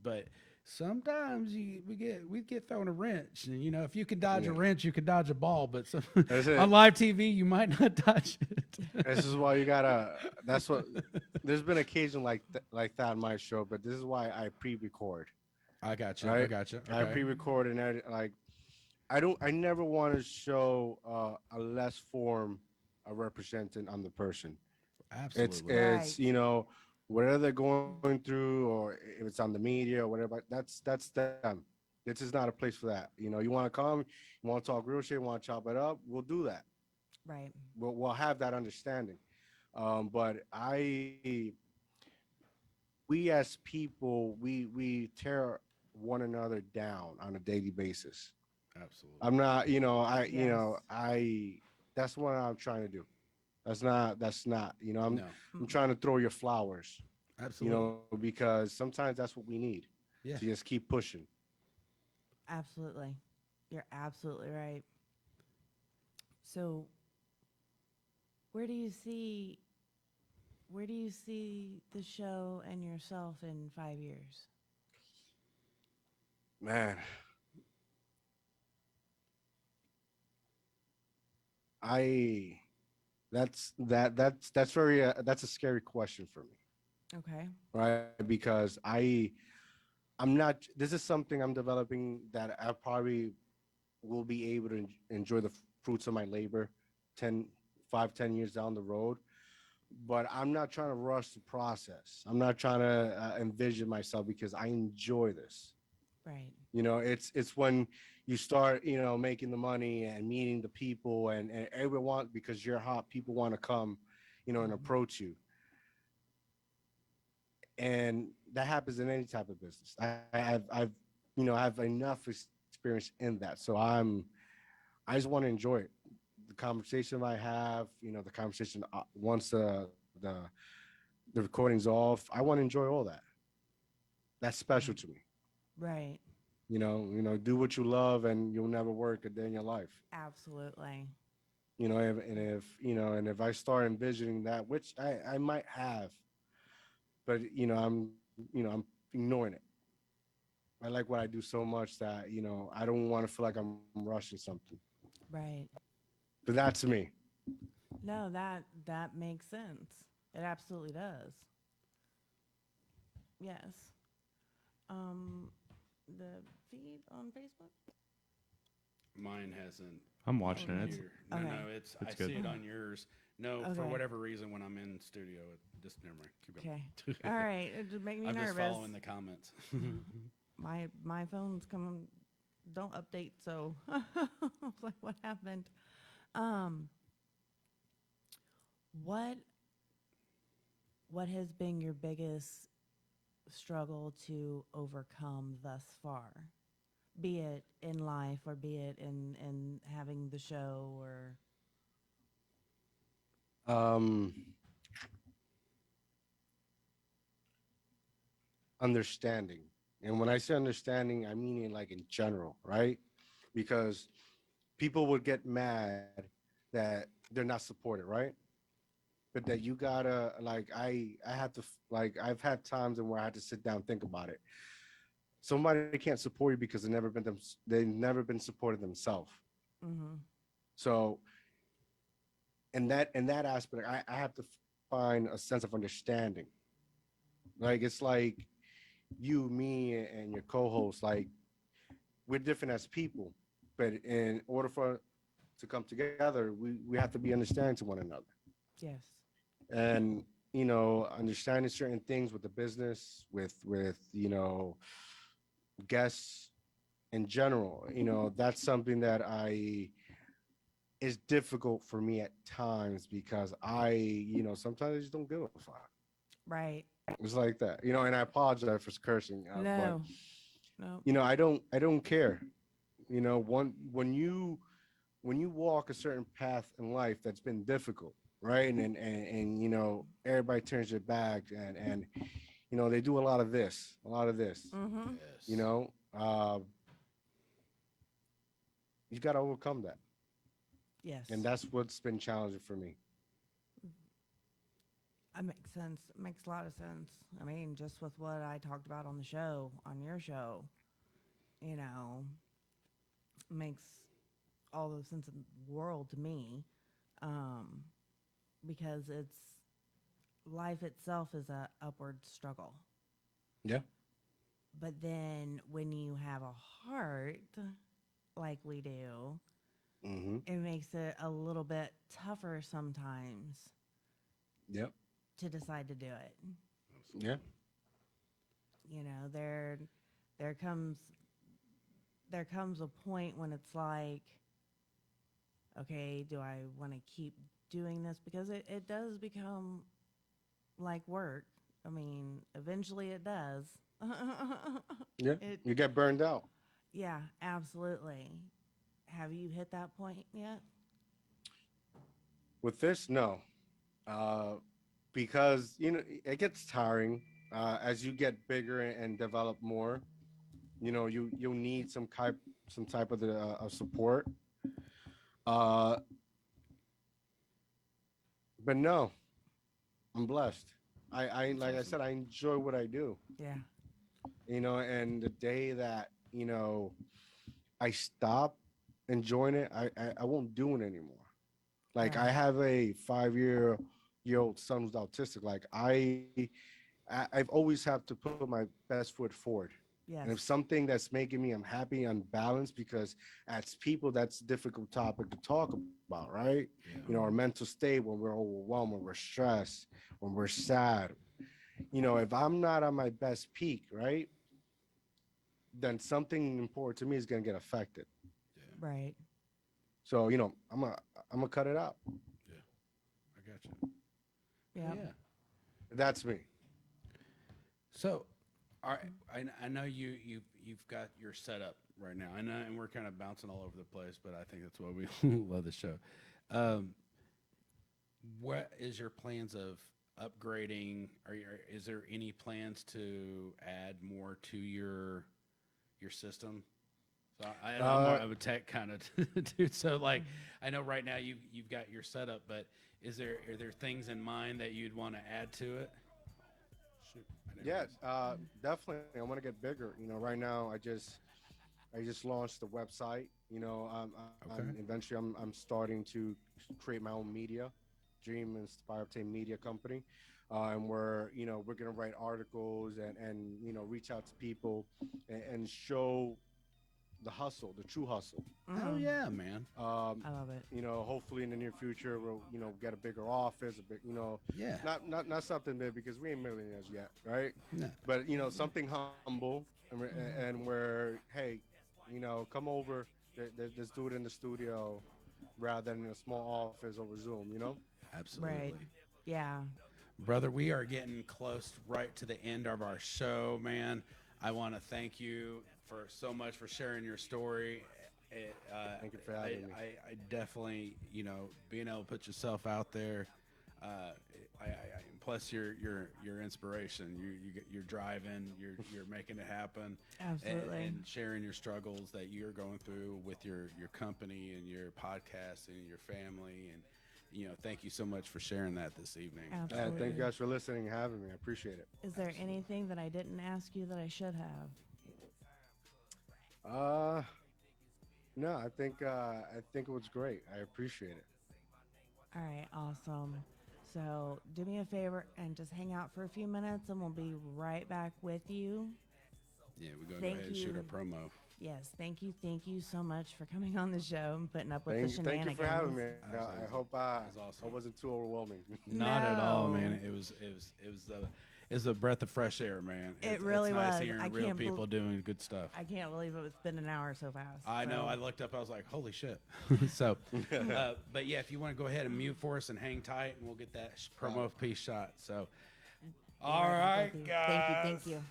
but sometimes we get thrown a wrench, and if you can dodge a Yeah. wrench, you can dodge a ball, but That's it. on live TV, you might not dodge it. This is why you gotta. That's what. There's been occasion like that on my show, but this is why I pre-record. I got you. I Right? got you. I Okay. pre-record and like I don't. I never want to show a less form of representing on the person. Absolutely. It's Right. whatever they're going through, or if it's on the media or whatever. That's them. This is not a place for that. You want to come, you want to talk real shit, you want to chop it up. We'll do that. Right. We'll have that understanding. But we as people, we tear one another down on a daily basis. Absolutely. I'm not, Yes. that's what I'm trying to do. That's not, I'm No. I'm trying to throw your flowers, Absolutely. because sometimes that's what we need Yeah. to just keep pushing. Absolutely. You're absolutely right. So where do you see where do you see the show and yourself in 5 years? Man, I that's very that's a scary question for me, Okay. right? Because I'm not. This is something I'm developing that I probably will be able to enjoy the fruits of my labor 10 5 10 years down the road, but I'm not trying to rush the process. I'm not trying to envision myself because I enjoy this. Right. It's when you start, making the money and meeting the people, and everyone, because you're hot, people want to come, and Mhm. approach you. And that happens in any type of business. I have enough experience in that. So I just want to enjoy it. The conversation I have, the conversation once the recording's off, I want to enjoy all that. That's special to me. Right. Do what you love and you'll never work a day in your life. Absolutely. And if I start envisioning that, which I might have, but I'm ignoring it. I like what I do so much that I don't want to feel like I'm rushing something. Right. But that's me. No, that makes sense. It absolutely does. Yes. Um the feed on Facebook? Mine hasn't. I'm watching it. Here. No, Okay. no, I It's see good. it on yours. No, for Okay. whatever reason, when I'm in studio, it just never mind. Keep going. Okay. All right. It just make me I'm nervous. just following the comments. My phone's coming don't update, so I was like, what happened? Um what what has been your biggest struggle to overcome thus far? Be it in life or be it in having the show or um Understanding. And when I say understanding, I mean it like in general, right? Because people would get mad that they're not supported, right? But that you gotta like I have to like I've had times where I had to sit down and think about it. Somebody can't support you because they've never been supported themselves. Mm-hmm. So in that aspect, I have to find a sense of understanding. Like it's like you, me, and your co-host, like we're different as people, but in order for to come together, we have to be understanding to one another. Yes. And understanding certain things with the business, with guests in general, that's something that I is difficult for me at times because sometimes I just don't give a fuck. Right. It's like that, and I apologize for cursing, but No. No. I don't care. When you walk a certain path in life that's been difficult, right? And everybody turns their back and they do a lot of this. Mm-hmm. Yes. You got to overcome that, Yes. and that's what's been challenging for me. That makes sense. It makes a lot of sense. I mean, just with what I talked about on the show, on your show, you know, makes all the sense in the world to me, um, because life itself is a upward struggle. Yeah. But then when you have a heart like we do, Mm-hmm. it makes it a little bit tougher sometimes Yep. to decide to do it. Yeah. You know, there comes there comes a point when it's like, okay, do I want to keep doing this? Because it does become like work. I mean, eventually it does. Yeah. It, You get burned out. yeah, absolutely. Have you hit that point yet? With this, no. Because it gets tiring as you get bigger and develop more. You'll need some type of support. Uh, but no, I'm blessed. I That's like I awesome. said, I enjoy what I do. Yeah. And the day that I stop enjoying it, I won't do it anymore. Like I Right. have a 5-year-old son who's autistic. Like I've always have to put my best foot forward. And if Yes. something that's making me unhappy, unbalanced, because as people, that's a difficult topic to talk about, right? Our mental state when we're overwhelmed, when we're stressed, when we're sad. If I'm not on my best peak, right, then something important to me is gonna get affected. Right. So I'm gonna cut it out. Yeah. I got you. Yeah. Yeah. That's me. So, all right, I know you've got your setup right now. I know, and we're kind of bouncing all over the place, but I think that's why we love the show. What is your plans of upgrading? Is there any plans to add more to your system? So I'm more of a tech kind of dude. So like, I know right now you've got your setup, but are there things in mind that you'd want to add to it? Shoot, I didn't Yeah, realize- definitely. I want to get bigger. Right now I just launched the website. Okay. Eventually I'm starting to create my own media, Dream Inspire Obtain Media Company, and we're gonna write articles and reach out to people and show the hustle, the true hustle. Hell yeah, man. I love it. Hopefully in the near future we'll get a bigger office, a big Yeah. not something big because we ain't millionaires yet, right? No. But something humble and where hey, come over, let's do it in the studio rather than in a small office over Zoom. Absolutely. Right. Yeah. Brother, we are getting close right to the end of our show, man. I want to thank you for so much for sharing your story. Thank you for having me. I definitely, being able to put yourself out there, I plus your inspiration. You're driving. You're making it happen. Absolutely. And sharing your struggles that you're going through with your company and your podcast and your family. And thank you so much for sharing that this evening. Absolutely. Yeah, thank you guys for listening and having me. I appreciate it. Is there anything that I didn't ask you that I should have? No, I think it was great. I appreciate it. All right, awesome. So do me a favor and just hang out for a few minutes, and we'll be right back with you. Yeah, we're going to go Thank ahead and shoot you. our promo. Yes, thank you so much for coming on the show and putting up with the Thank shenanigans. you for having me. Absolutely. I hope was awesome. I wasn't too overwhelming. Not at all, No. man. It was a breath of fresh air, man. It really it's nice was. hearing I real can't people doing good stuff. I can't believe it's been an hour so fast. I know. so- I looked up. I was like, "Holy shit!" So, but yeah, if you want to go ahead and mute for us and hang tight, and we'll get that promo piece shot. So, all right, Thank you. guys. Thank you.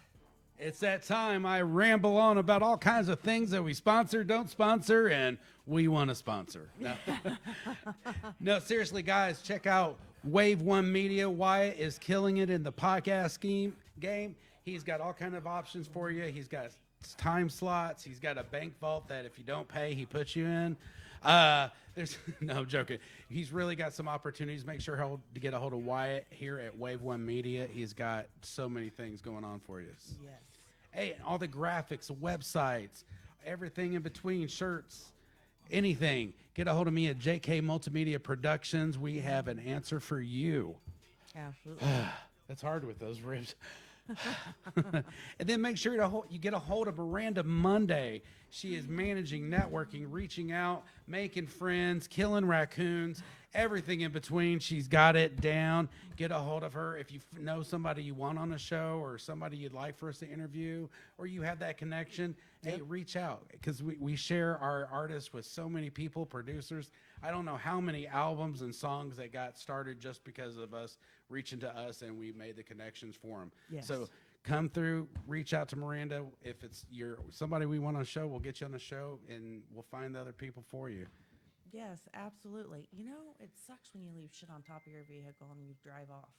It's that time I ramble on about all kinds of things that we sponsor, don't sponsor, and we want to sponsor. No, no, seriously, guys, check out Wave One Media. Wyatt is killing it in the podcast game. He's got all kind of options for you. He's got time slots. He's got a bank vault that if you don't pay, he puts you in. There's no, I'm joking. He's really got some opportunities. Make sure to get a hold of Wyatt here at Wave One Media. He's got so many things going on for you. Yes. Hey, and all the graphics, websites, everything in between, shirts, anything. Get a hold of me at JK Multimedia Productions. We have an answer for you. Absolutely. That's hard with those ribs. And then make sure you get a hold of Miranda Monday. She is managing, networking, reaching out, making friends, killing raccoons, everything in between. She's got it down. Get a hold of her. If you know somebody you want on a show or somebody you'd like for us to interview or you have that connection, hey, reach out because we share our artists with so many people, producers. I don't know how many albums and songs that got started just because of us reaching to us and we made the connections for them. Yes. So come through, reach out to Miranda. If it's somebody we want on the show, we'll get you on the show and we'll find the other people for you. Yes, absolutely. You know, it sucks when you leave shit on top of your vehicle and you drive off.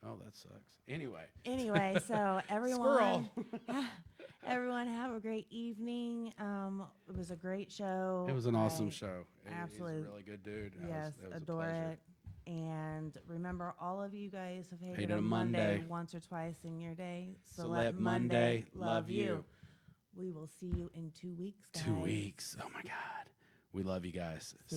Oh, that sucks. Anyway, So everyone, everyone have a great evening. It was a great show. it was an awesome I show. absolutely- He's a really good dude. Yes, That was a adore pleasure. it. And remember, all of you guys have hated Hated a a Monday Monday. once or twice in your day. So let Monday love you. We will see you in 2 weeks, guys. 2 weeks. Oh my God. We love you guys. See